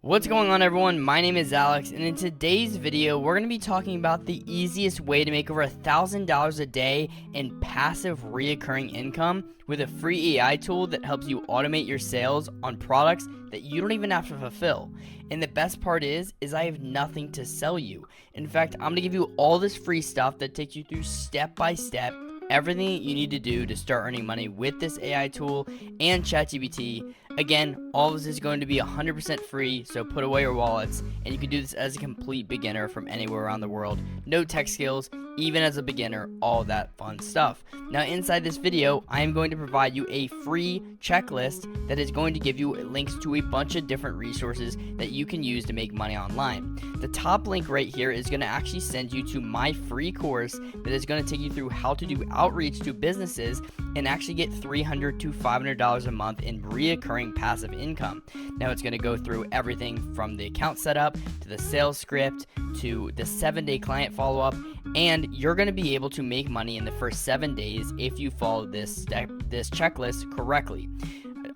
What's going on, everyone? My name is Alex, and in today's video we're going to be talking about the easiest way to make over $1,000 a day in passive reoccurring income with a free AI tool that helps you automate your sales on products that you don't even have to fulfill. And the best part is I have nothing to sell you. In fact, I'm going to give you all this free stuff that takes you through step by step everything you need to do to start earning money with this AI tool and ChatGPT. Again, all of this is going to be 100% free, so put away your wallets, and you can do this as a complete beginner from anywhere around the world. No tech skills, even as a beginner, all that fun stuff. Now, inside this video, I am going to provide you a free checklist that is going to give you links to a bunch of different resources that you can use to make money online. The top link right here is going to actually send you to my free course that is going to take you through how to do outreach to businesses and actually get $300 to $500 a month in reoccurring passive income. Now, it's going to go through everything from the account setup to the sales script to the 7-day client follow-up, and you're going to be able to make money in the first 7 days if you follow this checklist correctly.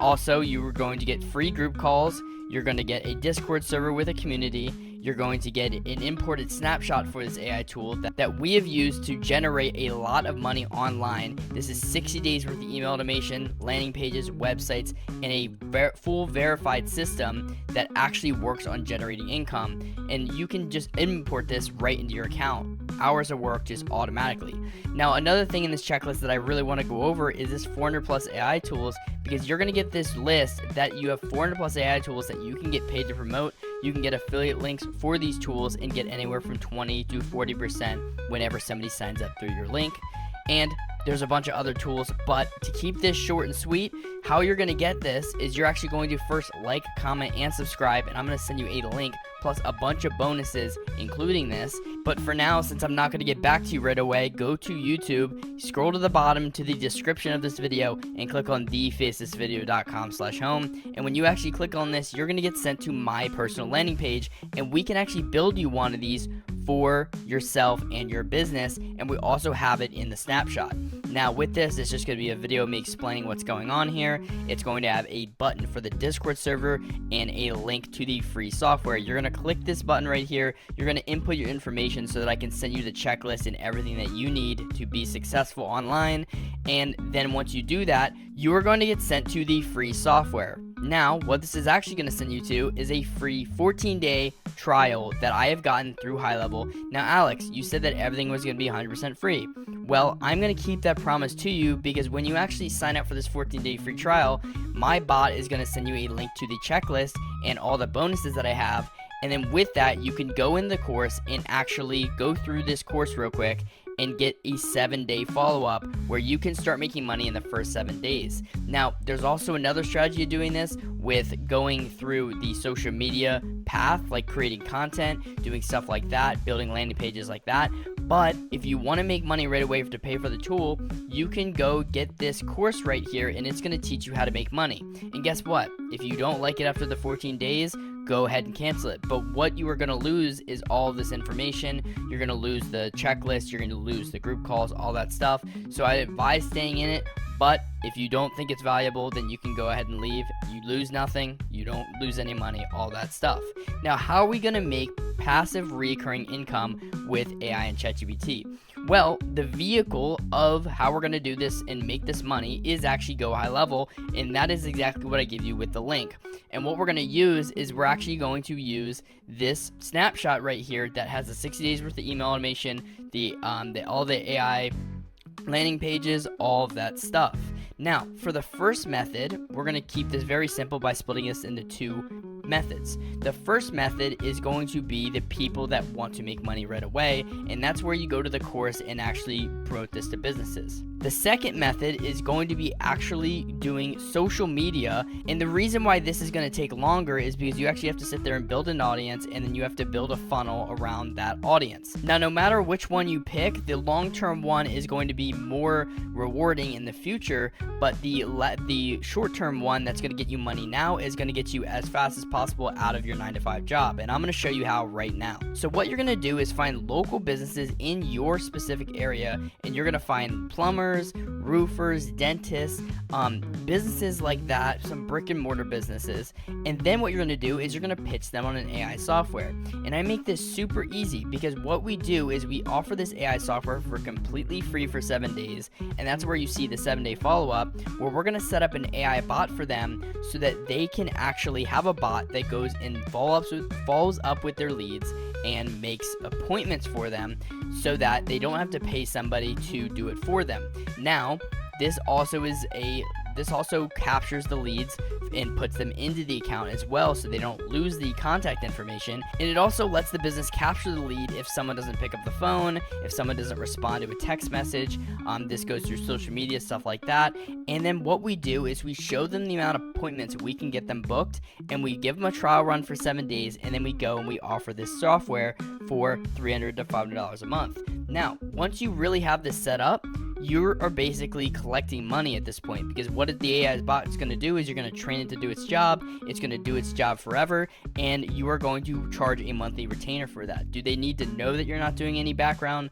Also, you are going to get free group calls. You're going to get a Discord server with a community. You're going to get an imported snapshot for this AI tool that we have used to generate a lot of money online. This is 60 days worth of email automation, landing pages, websites, and a full verified system that actually works on generating income. And you can just import this right into your account. Hours of work just automatically. Now, another thing in this checklist that I really want to go over is this 400 plus AI tools, because you're going to get this list that you have 400 plus AI tools that you can get paid to promote. You can get affiliate links for these tools and get anywhere from 20 to 40% whenever somebody signs up through your link. And there's a bunch of other tools, but to keep this short and sweet, how you're going to get this is you're actually going to first like, comment, and subscribe, and I'm going to send you a link plus a bunch of bonuses including this. But for now, since I'm not going to get back to you right away, go to YouTube, scroll to the bottom to the description of this video, and click on thefacethisvideo.com/home. And when you actually click on this, you're going to get sent to my personal landing page, and we can actually build you one of these for yourself and your business, and we also have it in the snapshot. Now, with this, it's just going to be a video of me explaining what's going on here. It's going to have a button for the Discord server and a link to the free software. You're going to click this button right here. You're going to input your information so that I can send you the checklist and everything that you need to be successful online. And then once you do that, you are going to get sent to the free software. Now, what this is actually going to send you to is a free 14-day trial that I have gotten through GoHighLevel. Now, Alex, you said that everything was going to be 100% free. Well, I'm going to keep that promise to you, because when you actually sign up for this 14-day free trial, my bot is going to send you a link to the checklist and all the bonuses that I have. And then with that, you can go in the course and actually go through this course real quick and get a 7-day follow-up where you can start making money in the first 7 days. Now, there's also another strategy of doing this with going through the social media path, like creating content, doing stuff like that, building landing pages like that. But if you want to make money right away to pay for the tool, you can go get this course right here, and it's going to teach you how to make money. And guess what? If you don't like it after the 14 days, go ahead and cancel it. But what you are going to lose is all of this information. You're going to lose the checklist, you're going to lose the group calls, all that stuff. So I advise staying in it. But if you don't think it's valuable, then you can go ahead and leave. You lose nothing, you don't lose any money, all that stuff. Now, how are we going to make passive recurring income with AI and ChatGPT? Well, the vehicle of how we're going to do this and make this money is actually GoHighLevel, and that is exactly what I give you with the link. And what we're going to use is we're actually going to use this snapshot right here that has the 60 days worth of email automation, all the AI landing pages, all of that stuff. Now, for the first method, we're going to keep this very simple by splitting this into two methods. The first method is going to be the people that want to make money right away, and that's where you go to the course and actually promote this to businesses. The second method is going to be actually doing social media, and the reason why this is going to take longer is because you actually have to sit there and build an audience, and then you have to build a funnel around that audience. Now, no matter which one you pick, the long-term one is going to be more rewarding in the future, but the short-term one that's going to get you money now is going to get you as fast as possible out of your 9-to-5 job, and I'm going to show you how right now. So what you're going to do is find local businesses in your specific area, and you're going to find plumbers, plumbers, roofers, dentists, businesses like that, some brick and mortar businesses. And then what you're going to do is you're going to pitch them on an AI software. And I make this super easy because what we do is we offer this AI software for completely free for 7 days. And that's where you see the 7-day follow-up, where we're going to set up an AI bot for them so that they can actually have a bot that goes and follows up with their leads and makes appointments for them so that they don't have to pay somebody to do it for them. Now, this also captures the leads and puts them into the account as well so they don't lose the contact information. And it also lets the business capture the lead if someone doesn't pick up the phone, if someone doesn't respond to a text message. This goes through social media, stuff like that. And then what we do is we show them the amount of appointments we can get them booked, and we give them a trial run for 7 days, and then we go and we offer this software for $300 to $500 a month. Now, once you really have this set up, you are basically collecting money at this point, because what the AI bot is going to do is you're going to train it to do its job. It's going to do its job forever, and you are going to charge a monthly retainer for that. Do they need to know that you're not doing any background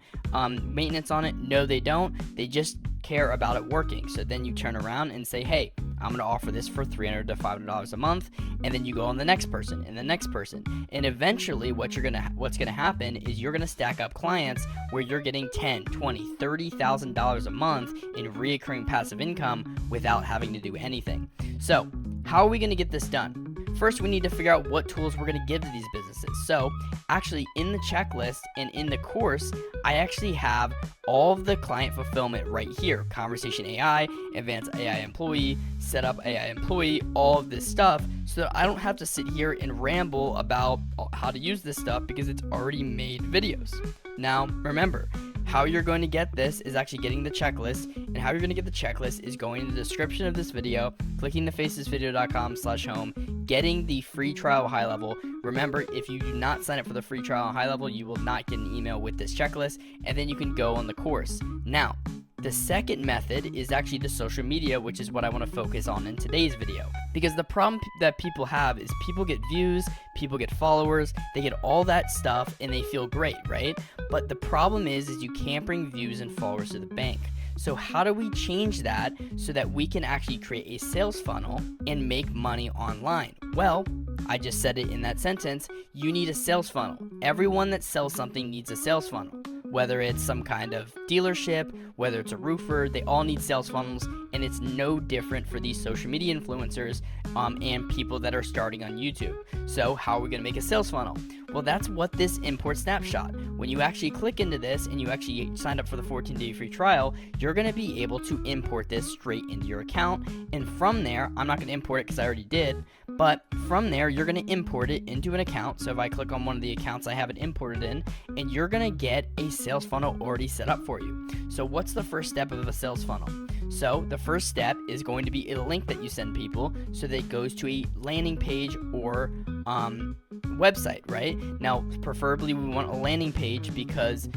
maintenance on it? No, they don't. They just care about it working. So then you turn around and say, hey, I'm going to offer this for $300 to $500 a month, and then you go on the next person and the next person, and eventually what's going to happen is you're going to stack up clients where you're getting $10,000, $20,000, $30,000 a month in recurring passive income without having to do anything. So how are we going to get this done? First, we need to figure out what tools we're going to give to these businesses. So actually in the checklist and in the course, I actually have all of the client fulfillment right here. Conversation AI, advanced AI employee, setup AI employee, all of this stuff, so that I don't have to sit here and ramble about how to use this stuff because it's already made videos. Now, remember, how you're going to get this is actually getting the checklist, and how you're going to get the checklist is going in the description of this video, clicking thefacethisvideo.com/home, getting the free trial of GoHighLevel. Remember, if you do not sign up for the free trial on GoHighLevel, you will not get an email with this checklist, and then you can go on the course. Now, the second method is actually the social media, which is what I want to focus on in today's video. Because the problem that people have is people get views, people get followers, they get all that stuff, and they feel great, right? But the problem is you can't bring views and followers to the bank. So how do we change that so that we can actually create a sales funnel and make money online? Well, I just said it in that sentence, you need a sales funnel. Everyone that sells something needs a sales funnel. Whether it's some kind of dealership, whether it's a roofer, they all need sales funnels, and it's no different for these social media influencers and people that are starting on YouTube. So how are we going to make a sales funnel? Well, that's what this import snapshot. When you actually click into this and you actually sign up for the 14-day free trial, you're going to be able to import this straight into your account. And from there, I'm not going to import it because I already did, but from there, you're going to import it into an account. So if I click on one of the accounts I have it imported in, and you're going to get a sales funnel already set up for you. So what's the first step of a sales funnel? So the first step is going to be a link that you send people so that it goes to a landing page or website, right? Now, preferably we want a landing page because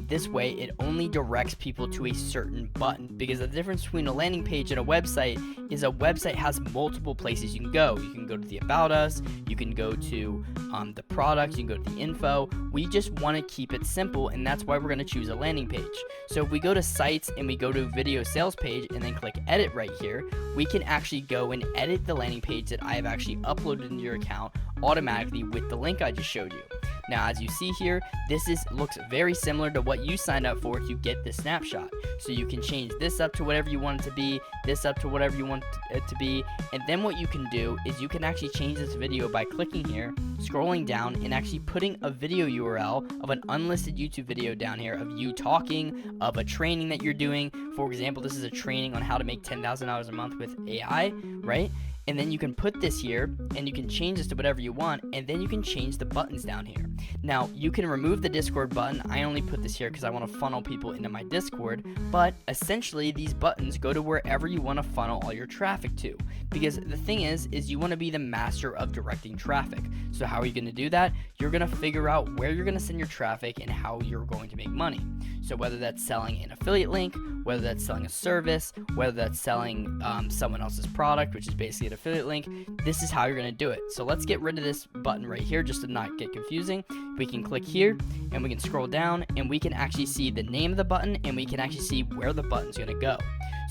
this way it only directs people to a certain button, because the difference between a landing page and a website is a website has multiple places you can go. You can go to the About Us, you can go to the products, you can go to the info. We just want to keep it simple, and that's why we're going to choose a landing page. So if we go to sites and we go to video sales page and then click edit right here, we can actually go and edit the landing page that I have actually uploaded into your account automatically with the link I just showed you. Now, as you see here, this looks very similar to what you signed up for to get this snapshot. So you can change this up to whatever you want it to be, this up to whatever you want it to be, and then what you can do is you can actually change this video by clicking here, scrolling down, and actually putting a video URL of an unlisted YouTube video down here of you talking, of a training that you're doing. For example, this is a training on how to make $10,000 a month with AI, right? And then you can put this here and you can change this to whatever you want, and then you can change the buttons down here. Now, you can remove the Discord button. I only put this here because I want to funnel people into my Discord, but essentially these buttons go to wherever you want to funnel all your traffic to, because the thing is you want to be the master of directing traffic. So how are you going to do that? You're going to figure out where you're going to send your traffic and how you're going to make money. So whether that's selling an affiliate link, whether that's selling a service, whether that's selling someone else's product, which is basically affiliate link, this is how you're going to do it. So let's get rid of this button right here just to not get confusing. We can click here and we can scroll down and we can actually see the name of the button and we can actually see where the button's going to go.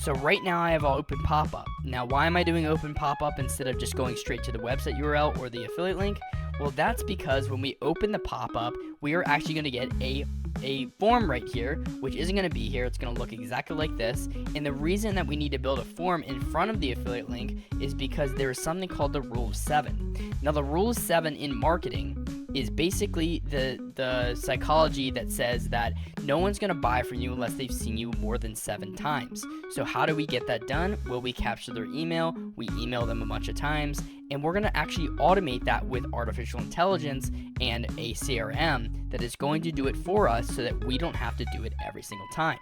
So right now I have open pop-up. Now why am I doing open pop-up instead of just going straight to the website URL or the affiliate link? Well, that's because when we open the pop-up, we are actually going to get a form right here, which isn't going to be here. It's going to look exactly like this. And the reason that we need to build a form in front of the affiliate link is because there is something called the rule of 7. Now, the rule of 7 in marketing is basically the psychology that says that no one's going to buy from you unless they've seen you more than 7 times. So how do we get that done? Well, we capture their email, we email them a bunch of times, and we're going to actually automate that with artificial intelligence and a CRM that is going to do it for us so that we don't have to do it every single time.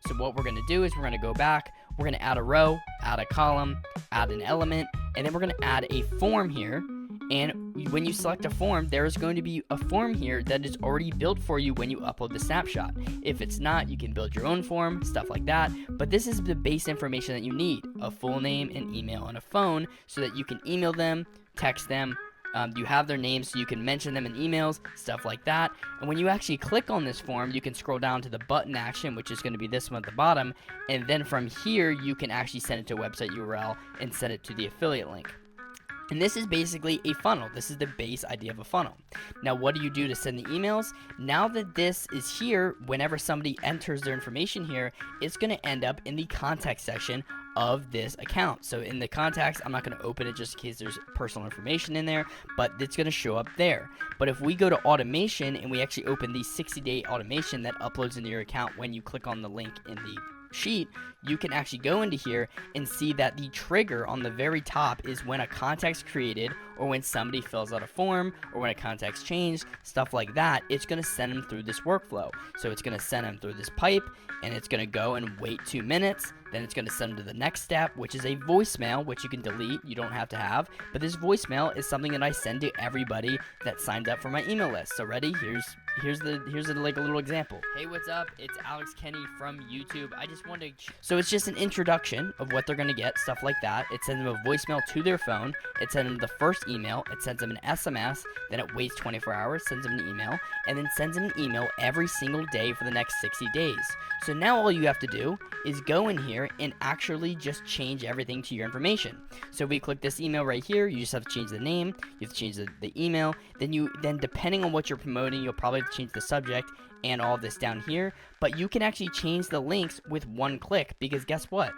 So what we're going to do is we're going to go back, we're going to add a row, add a column, add an element, and then we're going to add a form here. And when you select a form, there is going to be a form here that is already built for you when you upload the snapshot. If it's not, you can build your own form, stuff like that. But this is the base information that you need: a full name, an email, and a phone, so that you can email them, text them. You have their names so you can mention them in emails, stuff like that. And when you actually click on this form, you can scroll down to the button action, which is going to be this one at the bottom. And then from here, you can actually send it to a website URL and send it to the affiliate link. And this is basically a funnel. This is the base idea of a funnel. Now, what do you do to send the emails? Now that this is here, whenever somebody enters their information here, it's going to end up in the contact section of this account. So in the contacts, I'm not going to open it just in case there's personal information in there, but it's going to show up there. But if we go to automation and we actually open the 60-day automation that uploads into your account when you click on the link in the sheet, you can actually go into here and see that the trigger on the very top is when a contact's created, or when somebody fills out a form, or when a contact's changed, stuff like that. It's going to send them through this workflow. So it's going to send them through this pipe, and it's going to go and wait 2 minutes. Then it's going to send them to the next step, which is a voicemail, which you can delete. You don't have to have. But this voicemail is something that I send to everybody that signs up for my email list. So ready? Here's like a little example. Hey, what's up? It's Alex Kenny from YouTube. I just wanted to... So it's just an introduction of what they're going to get, stuff like that. It sends them a voicemail to their phone. It sends them the first email. It sends them an SMS. Then it waits 24 hours, sends them an email, and then sends them an email every single day for the next 60 days. So now all you have to do is go in here and actually just change everything to your information. So we click this email right here. You just have to change the name. You have to change the email. Then depending on what you're promoting, you'll probably have to change the subject and all this down here. But you can actually change the links with one click, because guess what?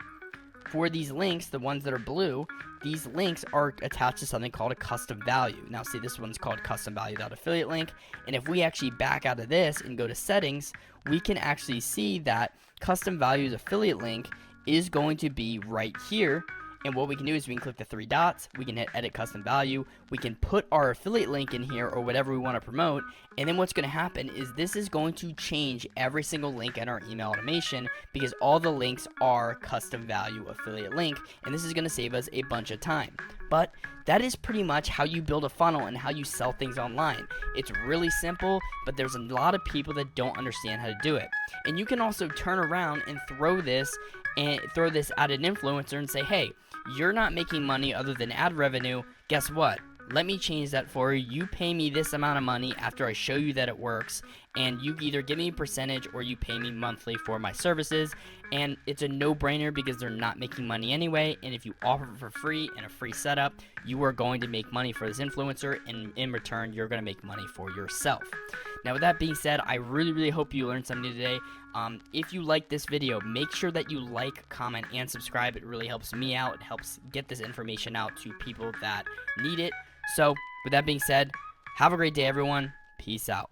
For these links, the ones that are blue, these links are attached to something called a custom value. Now see, this one's called custom value.affiliate link. And if we actually back out of this and go to settings, we can actually see that custom values affiliate link is going to be right here. And what we can do is we can click the 3 dots, we can hit edit custom value, we can put our affiliate link in here or whatever we want to promote, and then what's going to happen is this is going to change every single link in our email automation, because all the links are custom value affiliate link, and this is going to save us a bunch of time. But that is pretty much how you build a funnel and how you sell things online. It's really simple, but there's a lot of people that don't understand how to do it. And you can also turn around and throw this at an influencer and say, hey, you're not making money other than ad revenue. Guess what? Let me change that for you. You pay me this amount of money after I show you that it works, and you either give me a percentage or you pay me monthly for my services. And it's a no-brainer because they're not making money anyway, and if you offer it for free and a free setup, you are going to make money for this influencer, and in return, you're going to make money for yourself. Now, with that being said, I really hope you learned something today. If you like this video, make sure that you like, comment, and subscribe. It really helps me out. It helps get this information out to people that need it. So, with that being said, have a great day, everyone. Peace out.